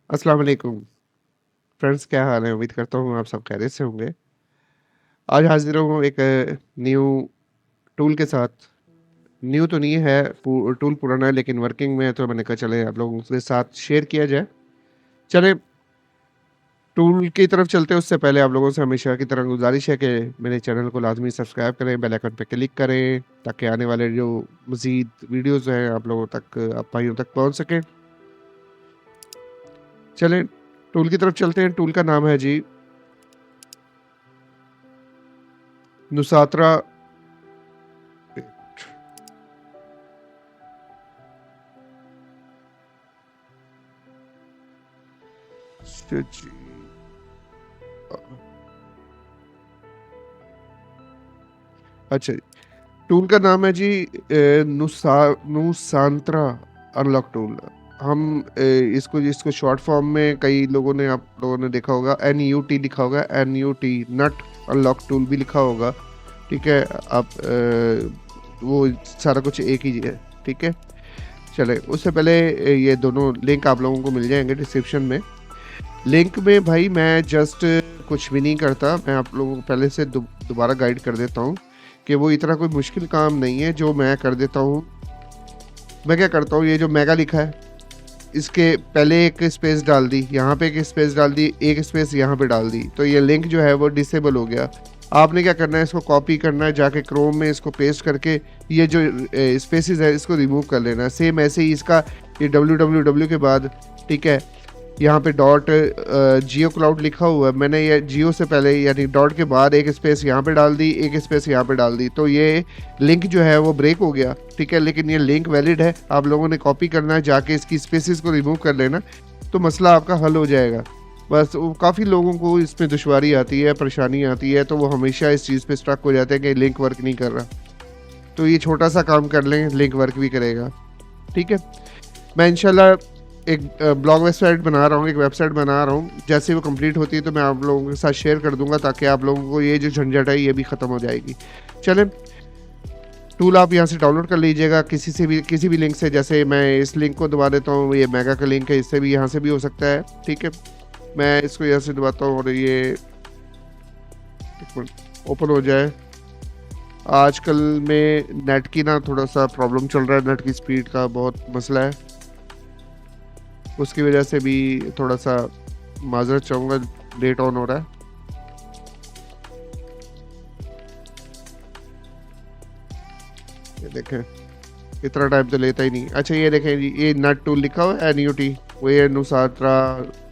अस्सलाम वालेकुम फ्रेंड्स, क्या हाल है? उम्मीद करता हूँ आप सब खैरियत से होंगे। आज हाज़िर हूँ एक न्यू टूल के साथ। न्यू तो नहीं है, टूल पुराना है लेकिन वर्किंग में है, तो मैंने कहा चलें आप लोगों के साथ शेयर किया जाए। चलें टूल की तरफ चलते हैं, उससे पहले आप लोगों से हमेशा की तरह गुज़ारिश है कि मेरे चैनल को लाज़मी सब्सक्राइब करें, बेल आइकन पे क्लिक करें, ताकि आने वाले जो मज़ीद वीडियोज़ हैं आप लोगों तक, आप भाइयों तक पहुँच सकें। चलें टूल की तरफ चलते हैं। टूल का नाम है जी नुसात्रा। जी। अच्छा, टूल का नाम है जी नुसांत्रा अनलॉक टूल। हम इसको इसको शॉर्ट फॉर्म में कई लोगों ने, आप लोगों ने देखा होगा, NUT लिखा होगा, NUT नट अनलॉक टूल भी लिखा होगा। ठीक है, आप वो सारा कुछ एक ही है। ठीक है, चले उससे पहले ये दोनों लिंक आप लोगों को मिल जाएंगे डिस्क्रिप्शन में। लिंक में भाई मैं जस्ट कुछ भी नहीं करता, मैं आप लोगों को पहले से दोबारा गाइड कर देता हूँ कि वो इतना कोई मुश्किल काम नहीं है जो मैं कर देता हूँ। मैं क्या करता हूँ, ये जो मेगा लिखा है इसके पहले एक स्पेस डाल दी, यहाँ पे एक स्पेस डाल दी, एक स्पेस यहाँ पे डाल दी, तो ये लिंक जो है वो डिसेबल हो गया। आपने क्या करना है, इसको कॉपी करना है, जाके क्रोम में इसको पेस्ट करके ये जो स्पेसिस है इसको रिमूव कर लेना है। सेम ऐसे ही इसका ये www के बाद, ठीक है, यहाँ पे डॉट जियो क्लाउड लिखा हुआ है, मैंने ये जियो से पहले यानी डॉट के बाद एक स्पेस यहाँ पे डाल दी, एक स्पेस यहाँ पे डाल दी, तो ये लिंक जो है वो ब्रेक हो गया। ठीक है, लेकिन ये लिंक वैलिड है। आप लोगों ने कॉपी करना है, जाके इसकी स्पेसिस को रिमूव कर लेना, तो मसला आपका हल हो जाएगा। बस वो काफ़ी लोगों को इसमें दुश्वारी आती है, परेशानी आती है, तो वो हमेशा इस चीज़ पे स्ट्रक हो जाते हैं कि लिंक वर्क नहीं कर रहा। तो ये छोटा सा काम कर लें, लिंक वर्क भी करेगा। ठीक है, मैं इंशाल्लाह एक ब्लॉग वेबसाइट बना रहा हूँ, एक वेबसाइट बना रहा हूँ। जैसे वो कंप्लीट होती है तो मैं आप लोगों के साथ शेयर कर दूंगा, ताकि आप लोगों को ये जो झंझट है ये भी ख़त्म हो जाएगी। चलें, टूल आप यहाँ से डाउनलोड कर लीजिएगा किसी भी लिंक से। जैसे मैं इस लिंक को दबा देता हूँ, ये मेगा का लिंक है, इससे भी यहाँ से भी हो सकता है। ठीक है, मैं इसको यहाँ से दबाता हूँ और ये ओपन हो जाए। आजकल में नेट की ना थोड़ा सा प्रॉब्लम चल रहा है, नेट की स्पीड का बहुत मसला है, उसकी वजह से भी थोड़ा सा माजरत चाहूँगा, लेट ऑन हो रहा है। ये देखें, इतना टाइम तो लेता ही नहीं। अच्छा, ये देखें जी, ये नट टूल लिखा हुआ है NUT, वो ये नुसात्रा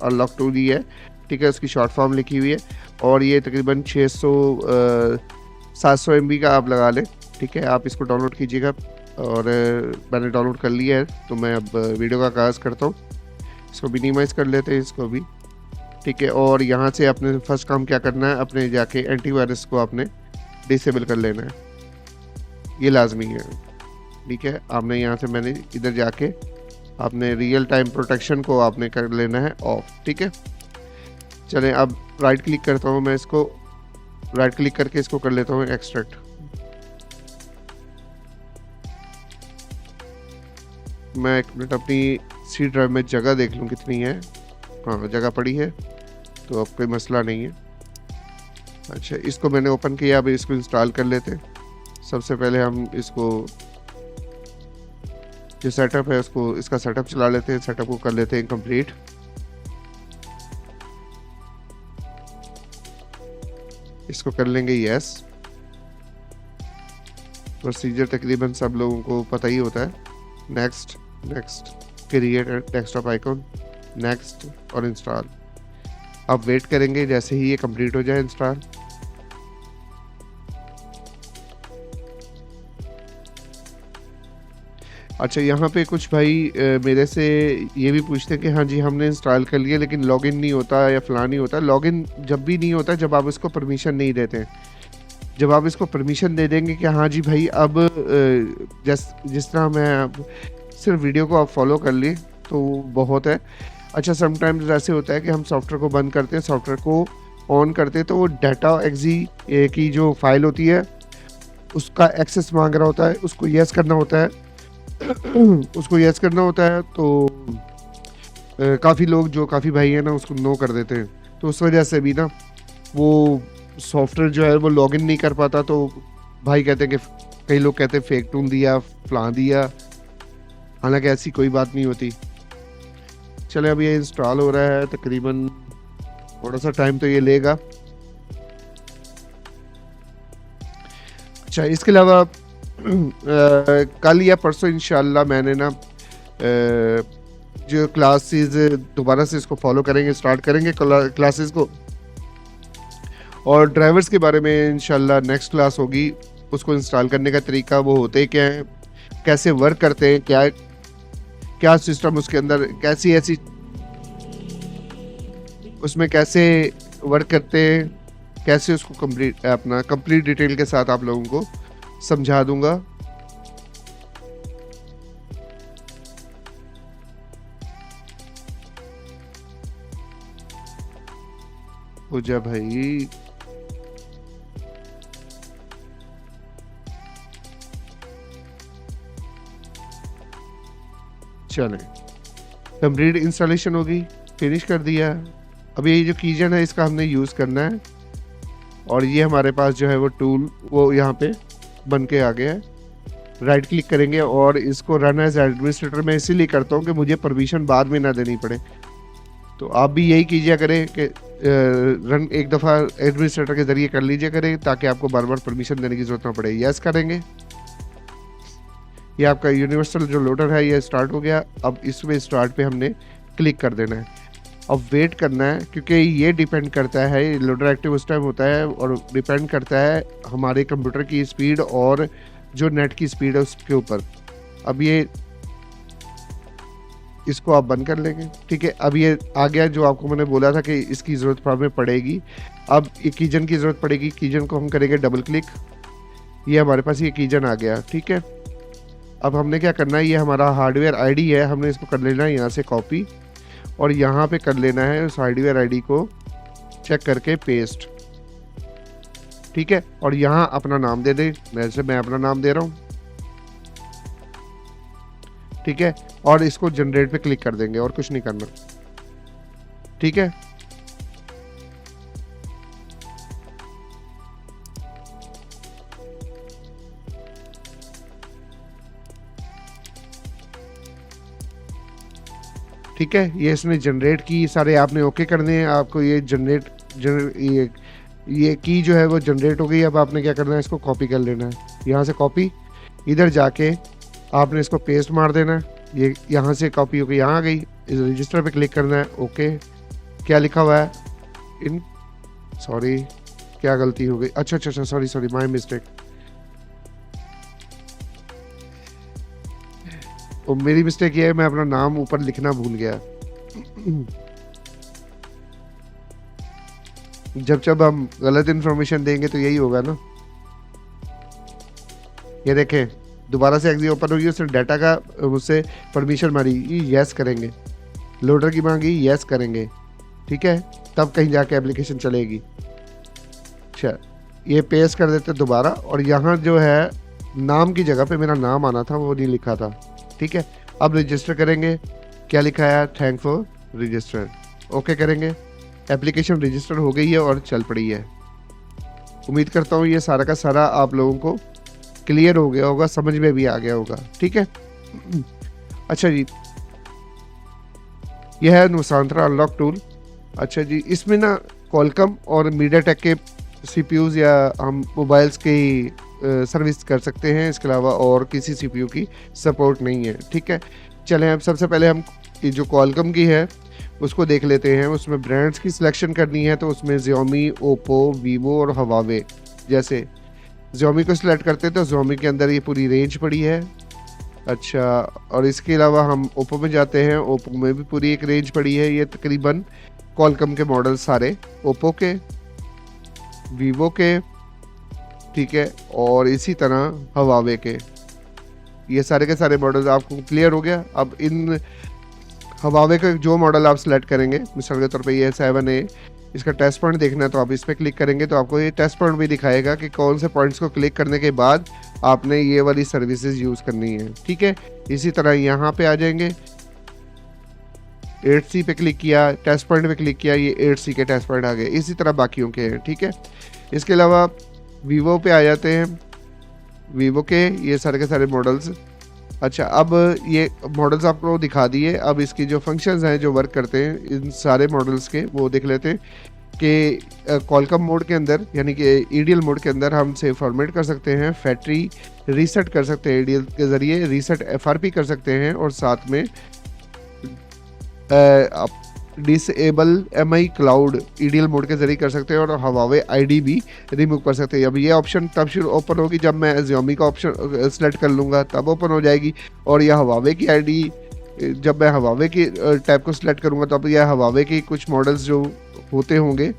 अनलॉक टूल ही है। ठीक है, उसकी शॉर्ट फॉर्म लिखी हुई है, और ये तकरीबन 700 MB का आप लगा लें। ठीक है, आप इसको डाउनलोड कीजिएगा, और मैंने डाउनलोड कर लिया है, तो मैं अब वीडियो का आगाज़ करता हूँ। इसको मिनिमाइज़ कर लेते हैं, इसको भी। ठीक है, और यहाँ से आपने फर्स्ट काम क्या करना है, अपने जाके एंटीवायरस को आपने डिसेबल कर लेना है, ये लाजमी है। ठीक है, आपने यहाँ से, मैंने इधर जाके आपने रियल टाइम प्रोटेक्शन को आपने कर लेना है ऑफ। ठीक है, चलें अब राइट क्लिक करता हूँ, मैं इसको राइट क्लिक करके इसको कर लेता हूँ एक्सट्रैक्ट। मैं एक मिनट अपनी सी ड्राइव में जगह देख लूँ कितनी है। हाँ, जगह पड़ी है, तो अब कोई मसला नहीं है। अच्छा, इसको मैंने ओपन किया, अब इसको इंस्टॉल कर लेते हैं। सबसे पहले हम इसको जो सेटअप है उसको, इसका सेटअप चला लेते हैं, सेटअप को कर लेते हैं कंप्लीट। इसको कर लेंगे यस। प्रोसीजर तकरीबन सब लोगों को पता ही होता है। Next, next, create desktop icon, next और इंस्टॉल। अब वेट करेंगे जैसे ही ये कंप्लीट हो जाए इंस्टॉल। अच्छा, यहाँ पे कुछ भाई मेरे से ये भी पूछते हैं कि हाँ जी हमने इंस्टॉल कर लिया लेकिन लॉगिन नहीं होता या फलां नहीं होता। लॉगिन जब भी नहीं होता जब आप इसको परमिशन नहीं देते। जब आप इसको परमिशन दे देंगे कि हाँ जी भाई अब जिस तरह मैं सिर्फ वीडियो को आप फॉलो कर लिए तो बहुत है। अच्छा, समटाइम्स ऐसे होता है कि हम सॉफ्टवेयर को बंद करते हैं, सॉफ्टवेयर को ऑन करते हैं, तो वो डाटा एक्जी की जो फाइल होती है उसका एक्सेस मांग रहा होता है, उसको यस करना होता है। उसको यस करना होता है तो काफ़ी लोग जो काफ़ी भाई हैं ना उसको नो कर देते हैं। तो उस वजह से भी ना वो सॉफ्टवेयर जो है वो लॉगिन नहीं कर पाता। तो भाई कहते हैं कि कई लोग कहते हैं फेक टूल दिया, फलां दिया, हालांकि ऐसी कोई बात नहीं होती। चले अब ये इंस्टॉल हो रहा है, तकरीबन थोड़ा सा टाइम तो ये लेगा। अच्छा, इसके अलावा कल या परसों इंशाल्लाह मैंने ना जो क्लासेस दोबारा से इसको फॉलो करेंगे, स्टार्ट करेंगे क्लासेस को, और ड्राइवर्स के बारे में इंशाल्लाह नेक्स्ट क्लास होगी। उसको इंस्टॉल करने का तरीका, वो होते क्या हैं, कैसे वर्क करते हैं, क्या क्या सिस्टम उसके अंदर, कैसी ऐसी उसमें कैसे वर्क करते हैं, कैसे उसको कंप्लीट डिटेल के साथ आप लोगों को समझा दूंगा। हो जा भाई, चले कंप्लीट इंस्टॉलेशन होगी, फिनिश कर दिया। अब ये जो कीजन है इसका हमने यूज़ करना है, और ये हमारे पास जो है वो टूल वो यहाँ पे बन के आ गया है। राइट क्लिक करेंगे और इसको रन एज एडमिनिस्ट्रेटर मैं इसीलिए करता हूँ कि मुझे परमिशन बाद में ना देनी पड़े। तो आप भी यही कीजिए करें कि रन एक दफ़ा एडमिनिस्ट्रेटर के ज़रिए कर लीजिए करें, ताकि आपको बार बार परमिशन देने की ज़रूरत ना पड़े। यस करेंगे, ये आपका यूनिवर्सल जो लोडर है ये स्टार्ट हो गया। अब इसमें स्टार्ट पे हमने क्लिक कर देना है। अब वेट करना है, क्योंकि ये डिपेंड करता है, लोडर एक्टिव उस टाइम होता है और डिपेंड करता है हमारे कंप्यूटर की स्पीड और जो नेट की स्पीड है उसके ऊपर। अब ये इसको आप बंद कर लेंगे, ठीक है। अब ये आ गया जो आपको मैंने बोला था कि इसकी ज़रूरत हमें पड़ेगी। अब ये कीजन की ज़रूरत पड़ेगी, कीजन को हम करेंगे डबल क्लिक, ये हमारे पास ये कीजन आ गया, ठीक है। अब हमने क्या करना है, ये हमारा हार्डवेयर आईडी है, हमने इसको कर लेना है यहाँ से कॉपी, और यहाँ पे कर लेना है उस हार्डवेयर आईडी को चेक करके पेस्ट, ठीक है। और यहाँ अपना नाम दे दें, जैसे मैं अपना नाम दे रहा हूँ, ठीक है। और इसको जनरेट पे क्लिक कर देंगे और कुछ नहीं करना, ठीक है। ठीक है, ये इसने जनरेट की, सारे आपने ओके करने हैं। आपको ये ये की जो है वो जनरेट हो गई। अब आपने क्या करना है, इसको कॉपी कर लेना है, यहाँ से कॉपी, इधर जाके आपने इसको पेस्ट मार देना है। ये यहाँ से कॉपी होकर यहाँ आ गई, इस रजिस्टर पे क्लिक करना है, ओके। क्या लिखा हुआ है, सॉरी क्या गलती हो गई, अच्छा अच्छा अच्छा, सॉरी माय मिस्टेक। तो मेरी मिस्टेक ये है, मैं अपना नाम ऊपर लिखना भूल गया। जब हम गलत इन्फॉर्मेशन देंगे तो यही होगा ना। ये देखें, दोबारा से एग्जिट ओपन होगी, उसने डाटा का मुझसे परमिशन मारी, यस करेंगे, लोडर की मांगी, यस करेंगे, ठीक है, तब कहीं जाके एप्लीकेशन चलेगी। अच्छा, ये पेस्ट कर देते दोबारा, और यहाँ जो है नाम की जगह पे मेरा नाम आना था, वो नहीं लिखा था, ठीक है। अब रजिस्टर करेंगे, क्या लिखा है, थैंक फॉर रजिस्टर, ओके करेंगे। एप्लीकेशन रजिस्टर हो गई है और चल पड़ी है। उम्मीद करता हूँ ये सारा का सारा आप लोगों को क्लियर हो गया होगा, समझ में भी आ गया होगा, ठीक है। अच्छा जी, यह है नुसांत्रा अनलॉक टूल। अच्छा जी, इसमें ना कॉलकम और मीडियाटेक के सीपीयूज या हम मोबाइल्स की सर्विस कर सकते हैं, इसके अलावा और किसी सीपीयू की सपोर्ट नहीं है, ठीक है। चलें, अब सबसे पहले हम जो कॉलकम की है उसको देख लेते हैं। उसमें ब्रांड्स की सिलेक्शन करनी है, तो उसमें Xiaomi, ओप्पो, वीवो और हवावे। जैसे Xiaomi को सिलेक्ट करते हैं तो Xiaomi के अंदर ये पूरी रेंज पड़ी है। अच्छा, और इसके अलावा हम ओप्पो में जाते हैं, ओप्पो में भी पूरी एक रेंज पड़ी है। ये तकरीबन कॉलकम के मॉडल सारे, ओप्पो के, वीवो के, ठीक है, और इसी तरह हवावे के, ये सारे के सारे मॉडल्स आपको क्लियर हो गया। अब इन हवावे का जो मॉडल आप सेलेक्ट करेंगे, मिसाल के तौर पे ये 7A इसका टेस्ट पॉइंट देखना है तो आप इस पर क्लिक करेंगे तो आपको ये टेस्ट पॉइंट भी दिखाएगा कि कौन से पॉइंट्स को क्लिक करने के बाद आपने ये वाली सर्विसेज यूज़ करनी है। ठीक है, इसी तरह यहाँ पे आ जाएंगे, 8C पे क्लिक किया, टेस्ट पॉइंट पे क्लिक किया, ये 8C के टेस्ट पॉइंट आ गए। इसी तरह बाकियों के हैं। ठीक है, इसके अलावा वीवो पे आ जाते हैं, वीवो के ये सारे के सारे मॉडल्स। अच्छा, अब ये मॉडल्स आपको दिखा दिए। अब इसकी जो फंक्शंस हैं जो वर्क करते हैं इन सारे मॉडल्स के, वो देख लेते हैं कि कॉलकम मोड के अंदर यानी कि ईडीएल मोड के अंदर हम सेव फॉर्मेट कर सकते हैं, फैक्ट्री रीसेट कर सकते हैं ईडीएल के ज़रिए, रीसेट एफआरपी कर सकते हैं, और साथ में disable MI cloud EDL mode के जरिए कर सकते हैं, और हवावे आईडी भी रिमूव कर सकते हैं। अब ये ऑप्शन तब शुरू ओपन होगी जब मैं Xiaomi का ऑप्शन सेलेक्ट कर लूँगा, तब ओपन हो जाएगी। और यह हवावे की आईडी जब मैं हवावे की टैब को सिलेक्ट करूँगा तो अब यह हवावे की कुछ मॉडल्स जो होते होंगे,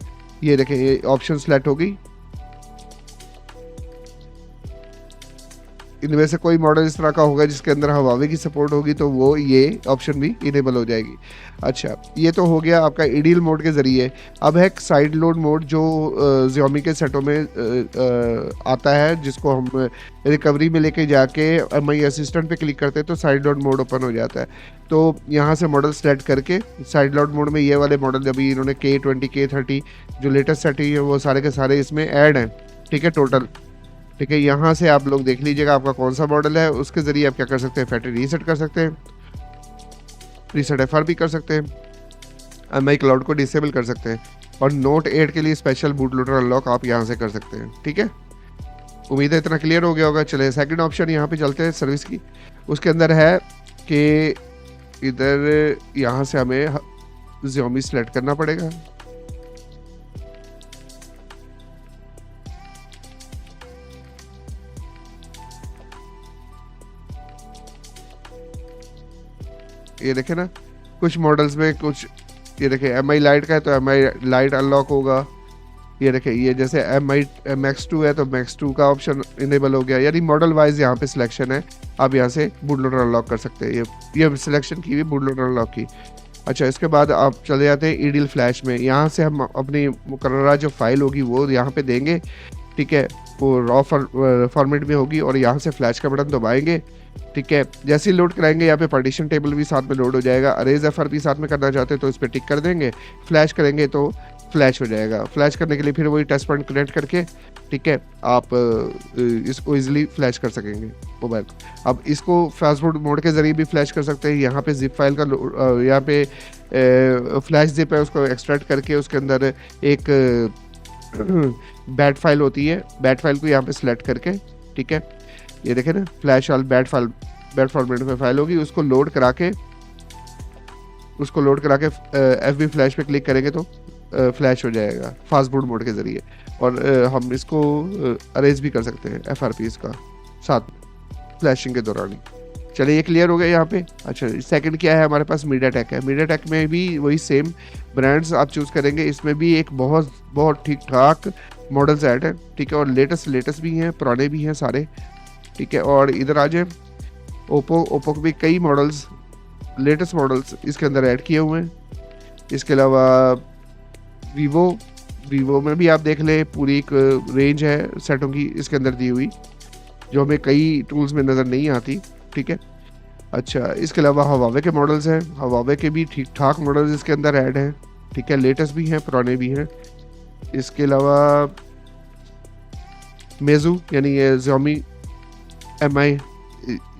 ये देखें ये ऑप्शन सेलेक्ट होगी। इनमें से कोई मॉडल इस तरह का होगा जिसके अंदर हवावे की सपोर्ट होगी तो वो ये ऑप्शन भी इनेबल हो जाएगी। अच्छा, ये तो हो गया आपका ईडीएल मोड के ज़रिए। अब है साइड लोड मोड जो Xiaomi के सेटों में आता है, जिसको हम रिकवरी में लेके जाके एमआई असिस्टेंट पे क्लिक करते हैं तो साइड लोड मोड ओपन हो जाता है। तो यहाँ से मॉडल सेलेक्ट करके साइड लोड मोड में ये वाले मॉडल अभी इन्होंने K20 K30 जो लेटेस्ट सेट है वो सारे के सारे इसमें ऐड हैं। ठीक है, टोटल। ठीक है, यहाँ से आप लोग देख लीजिएगा आपका कौन सा मॉडल है, उसके ज़रिए आप क्या कर सकते हैं, फैक्ट्री रीसेट कर सकते हैं, रीसेट एफआरपी कर सकते हैं, एमआई क्लाउड को डिसेबल कर सकते हैं, और नोट 8 के लिए स्पेशल बूट लोडर अनलॉक आप यहाँ से कर सकते हैं। ठीक है, उम्मीद है इतना क्लियर हो गया होगा। चले सेकंड ऑप्शन यहाँ पे चलते हैं सर्विस की। उसके अंदर है कि इधर यहाँ से हमें Xiaomi सेलेक्ट करना पड़ेगा। ये देखे ना, कुछ मॉडल्स में कुछ, ये देखे एम आई लाइट का है तो एम आई लाइट अनलॉक होगा। ये देखे ये जैसे एम आई MX2 है तो MX2 का ऑप्शन इनेबल हो गया। यानी मॉडल वाइज यहाँ पे सिलेक्शन है, आप यहाँ से बूट लोडर अनलॉक कर सकते हैं। ये सिलेक्शन की हुई बूट लोडर अनलॉक की। अच्छा, इसके बाद आप चले जाते हैं ईडीएल फ्लैश में। यहाँ से हम अपनी मुकर्ररा जो फाइल होगी वो यहाँ पे देंगे। ठीक है, वो रॉ फॉर्मेट में होगी, और यहाँ से फ्लैश का बटन दबाएंगे। ठीक है, जैसे ही लोड कराएंगे यहाँ पे पार्टीशन टेबल भी साथ में लोड हो जाएगा। अरेज एफआरपी साथ में करना चाहते हैं तो इस पर टिक कर देंगे, फ्लैश करेंगे तो फ्लैश हो जाएगा। फ्लैश करने के लिए फिर वही टच पॉइंट कनेक्ट करके, ठीक है, आप इसको इजीली फ्लैश कर सकेंगे मोबाइल। अब इसको फास्ट मोड के जरिए भी फ्लैश कर सकते हैं। यहाँ पे जिप फाइल का यहाँ पे फ्लैश जिप है, उसको एक्सट्रैक्ट करके उसके अंदर एक बैट फाइल होती है, बैट फाइल को यहाँ पे सिलेक्ट करके, ठीक है, ये देखें ना, फ्लैश वाल बैट फॉर्मेट में फाइल होगी, उसको लोड करा के FB फ्लैश पे क्लिक करेंगे तो फ्लैश हो जाएगा फास्ट बूट मोड के ज़रिए। और हम इसको अरेज भी कर सकते हैं FRP इसका साथ फ्लैशिंग के दौरान ही। चलिए ये क्लियर हो गया यहाँ पे। अच्छा, सेकंड क्या है हमारे पास, मीडियाटेक है। मीडियाटेक में भी वही सेम ब्रांड्स आप चूज़ करेंगे। इसमें भी एक बहुत ठीक ठाक मॉडल्स ऐड है, ठीक है, और लेटेस्ट भी हैं, पुराने भी हैं सारे, ठीक है। और इधर आ जाए ओप्पो के भी कई मॉडल्स, लेटेस्ट मॉडल्स इसके अंदर ऐड किए हुए हैं। इसके अलावा वीवो में भी आप देख लें, पूरी एक रेंज है सेटों की इसके अंदर दी हुई, जो हमें कई टूल्स में नज़र नहीं आती, ठीक है। अच्छा, इसके अलावा हवावे के मॉडल्स हैं, हवावे के भी ठीक ठाक मॉडल्स इसके अंदर ऐड हैं, ठीक है, लेटेस्ट भी हैं, पुराने भी हैं। इसके अलावा मेजू यानी ये Xiaomi MI,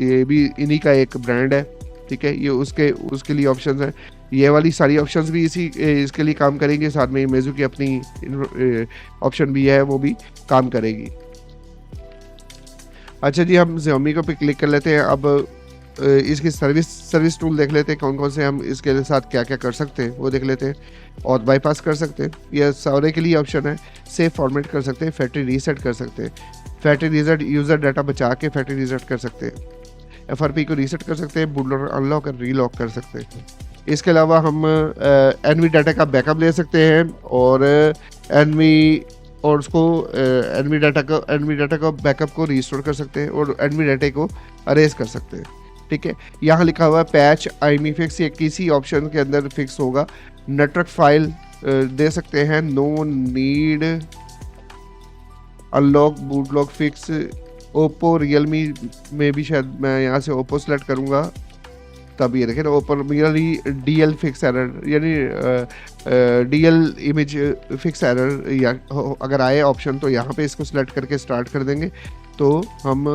ये भी इन्हीं का एक ब्रांड है, ठीक है, ये उसके लिए ऑप्शंस हैं। ये वाली सारी ऑप्शंस भी इसके लिए काम करेंगे, साथ में मेजू की अपनी ऑप्शन भी है, वो भी काम करेगी। अच्छा जी, हम Xiaomi को पे क्लिक कर लेते हैं। अब इसकी सर्विस टूल देख लेते हैं, कौन कौन से हम इसके साथ क्या क्या कर सकते हैं वो देख लेते हैं। और बाईपास कर सकते हैं, यह सारे के लिए ऑप्शन है। सेव फॉर्मेट कर सकते हैं, फैक्ट्री रीसेट कर सकते हैं, फैक्ट्री रीसेट यूज़र डाटा बचा के फैक्ट्री रीसेट कर सकते हैं, FRP को रीसेट कर सकते हैं, बूट लोडर अनलॉक और रीलॉक कर सकते हैं। इसके अलावा हम एनवी डाटा का बैकअप ले सकते हैं, और उसको एनवी डाटा का बैकअप को रिस्टोर कर सकते हैं, और एनवी डाटा को अरेज कर सकते हैं, ठीक है। यहाँ लिखा हुआ है पैच IME फिक्स, ये किसी ऑप्शन के अंदर फिक्स होगा। नेटवर्क फाइल दे सकते हैं no need unlock boot lock fix. Oppo Realme में भी शायद मैं यहाँ से ओप्पो सेलेक्ट करूँगा, तब ये देखें Oppo really DL fix error यानी डीएल इमेज फिक्स एरर या अगर आए ऑप्शन तो यहाँ पे इसको सिलेक्ट करके स्टार्ट कर देंगे तो हम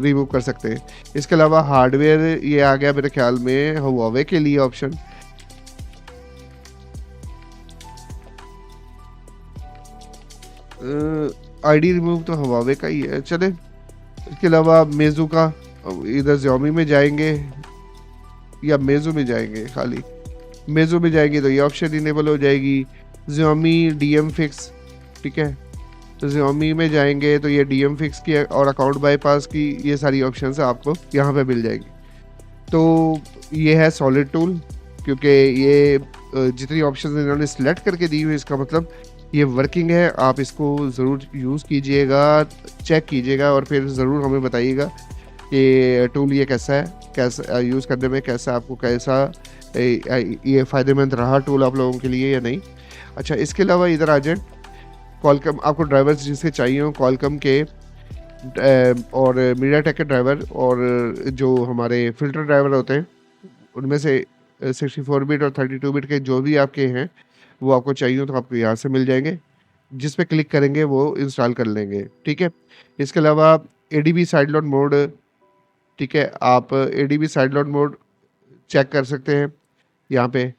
रिमूव कर सकते हैं। इसके अलावा हार्डवेयर ये आ गया मेरे ख्याल में हुआवे के लिए ऑप्शन। आईडी रिमूव तो हुआवे का ही है, चले। इसके अलावा मेजू का इधर Xiaomi में जाएंगे या मेजू में जाएंगे, खाली मेजू में जाएंगे तो ये ऑप्शन इनेबल हो जाएगी Xiaomi DM फिक्स, ठीक है। तो Xiaomi में जाएंगे तो ये DM फिक्स की और अकाउंट बाईपास की ये सारी ऑप्शंस आपको यहाँ पे मिल जाएगी। तो ये है सॉलिड टूल, क्योंकि ये जितनी ऑप्शंस इन्होंने सिलेक्ट करके दी हुई इसका मतलब ये वर्किंग है। आप इसको ज़रूर यूज़ कीजिएगा, चेक कीजिएगा और फिर ज़रूर हमें बताइएगा कि टूल ये कैसा है, कैसा यूज़ करने में कैसा आपको कैसा ये फ़ायदेमंद रहा टूल आप लोगों के लिए या नहीं। अच्छा, इसके अलावा इधर आ जाए, कॉलकम आपको ड्राइवर्स जिसके चाहिए हो कॉलकम के और मीडियाटेक के ड्राइवर और जो हमारे फ़िल्टर ड्राइवर होते हैं उनमें से 64 बिट और 32 बिट के जो भी आपके हैं वो आपको चाहिए हो तो आपको यहाँ से मिल जाएंगे। जिस पे क्लिक करेंगे वो इंस्टॉल कर लेंगे, ठीक है। इसके अलावा ADB साइड लोड मोड, ठीक है, आप ADB side load mode check कर सकते हैं यहाँ पे,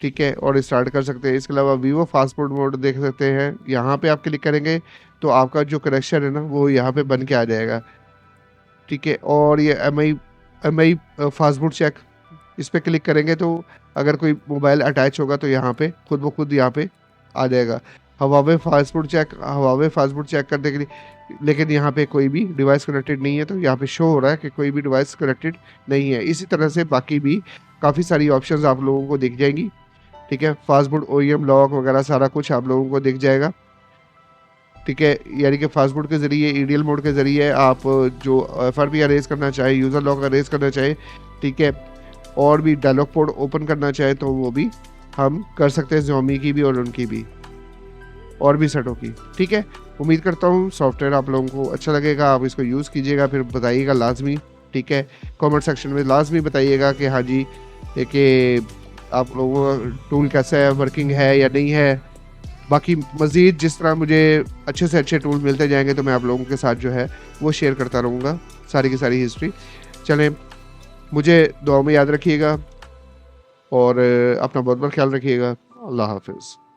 ठीक है, और स्टार्ट कर सकते हैं। इसके अलावा वीवो फास्टफूड मोड देख सकते हैं, यहाँ पे आप क्लिक करेंगे तो आपका जो कनेक्शन है ना वो यहाँ पे बन के आ जाएगा, ठीक है। और ये MI फास्टफूड चेक, इस पर क्लिक करेंगे तो अगर कोई मोबाइल अटैच होगा तो यहाँ पे खुद ब खुद यहाँ पे आ जाएगा। हुआवे फास्टफूड चेक करने के लिए, लेकिन यहाँ पे कोई भी डिवाइस कनेक्टेड नहीं है तो यहाँ पे शो हो रहा है कि कोई भी डिवाइस कनेक्टेड नहीं है। इसी तरह से बाकी भी काफ़ी सारी ऑप्शंस आप लोगों को दिख जाएंगी, ठीक है। फास्टफूड OEM लॉक वगैरह सारा कुछ आप लोगों को दिख जाएगा, ठीक है। यानी कि फास्टफूड के ज़रिए EDL मोड के ज़रिए आप जो FRP अरेज करना चाहे, यूज़र लॉक अरेज करना चाहे, ठीक है, और भी डायलॉग पोर्ट ओपन करना चाहे तो वो भी हम कर सकते हैं, Xiaomi की भी और उनकी भी और भी सेटों की, ठीक है। उम्मीद करता हूँ सॉफ्टवेयर आप लोगों को अच्छा लगेगा, आप इसको यूज़ कीजिएगा, फिर बताइएगा लाजमी, ठीक है। कमेंट सेक्शन में लाजमी बताइएगा कि हाँ जी कि आप लोगों का टूल कैसा है, वर्किंग है या नहीं है। बाकी मज़ीद जिस तरह मुझे अच्छे से अच्छे टूल मिलते जाएंगे तो मैं आप लोगों के साथ जो है वो शेयर करता रहूँगा सारी की सारी हिस्ट्री। चलें, मुझे दुआ में याद रखिएगा और अपना बहुत बहुत ख्याल रखिएगा। अल्लाह हाफिज़।